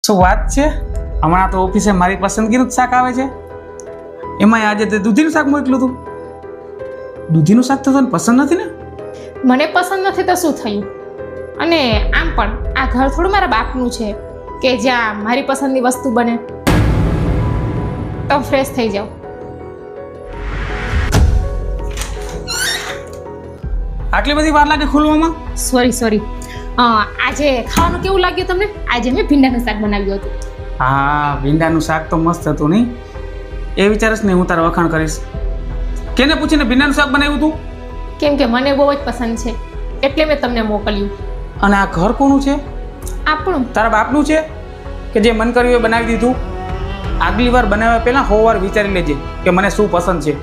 શું વાત છે? હમણાં તો ઓફિસે મારી પસંદગીનું જ શાક આવે છે. એમાં આજે તે દૂધીનું શાક મોકલ્યું હતું. દૂધીનું શાક તો તને પસંદ નથી ને? મને પસંદ નથી તો શું થયું? અને આમ પણ આ ઘર થોડું મારા બાપનું છે કે જ્યાં મારી પસંદની વસ્તુ બને. તો ફ્રેશ થઈ જાઓ. આટલી બધી વાર લાગે ખોલવામાં? સોરી. આજે ખાવાનું કેવું લાગ્યું તમને? આજે મેં ભીંડાનું શાક બનાવ્યું હતું. હા, ભીંડાનું શાક તો મસ્ત હતું નહીં? એ વિચારસ ને હું તારા વખાણ કરીશ. કેને પૂછીને ભીંડાનું શાક બનાવ્યું તું? કેમ કે મને બહુ જ પસંદ છે એટલે મેં તમને મોકલ્યું. અને આ ઘર કોનું છે? આપણું. તારા બાપનું છે કે જે મન કર્યું એ બનાવી દીધું? આગલી વાર બનાવ્યા પહેલા 100 વાર વિચારી લેજે કે મને શું પસંદ છે.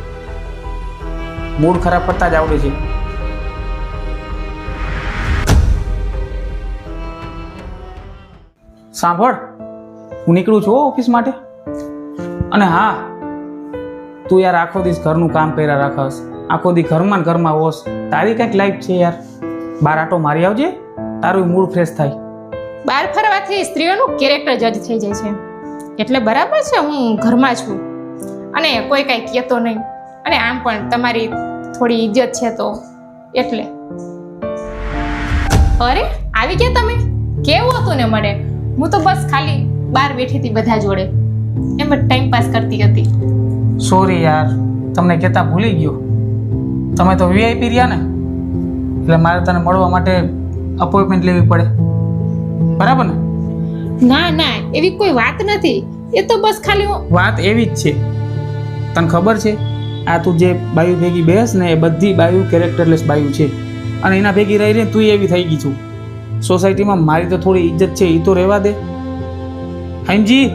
મૂડ ખરાબ કરતા જ આવડે છે. સાંભળ, હું નીકળું છું ઓફિસ માટે. અને હા, તું યાર આખો દિવસ ઘરનું કામ કર્યા રાખસ, આખો દી ઘરમાં ને ઘરમાં હોશ. તારી કંઈક લાઈફ છે યાર. બાર આટો મારી આવજે, તારું મૂડ ફ્રેશ થાય. બહાર ફરવાથી સ્ત્રીઓનું કેરેક્ટર જજ થઈ જાય છે. એટલે બરાબર છે હું ઘરમાં છું અને કોઈ કાંઈ કહેતો નહીં. અને આમ પણ તમારી થોડી ઇજ્જત છે તો એટલે. અરે આવી ગયા તમે? કેવું હતું ને મને? હું તો બસ ખાલી બહાર બેઠી હતી બધા જોડે, એમ જ ટાઈમ પાસ કરતી હતી. સોરી યાર, તમને કહેતા ભૂલી ગયો. તમે તો વીઆઈપી રહ્યા ને, એટલે મારે તને મળવા માટે અપોઇન્ટમેન્ટ લેવી પડે. બરાબર ને? ના એવી કોઈ વાત નથી. એ તો બસ ખાલી વાત એવી જ છે. તને ખબર છે આ તું જે બાયુ ભેગી બેસ ને એ બધી બાયુ કેરેક્ટરલેસ બાયુ છે. અને એના ભેગી રહી રહીને તું એવી થઈ ગઈ છું. સોસાયટીમાં મારી તો થોડી ઇજ્જત છે, એ તો રહેવા દે. હાઈમજી,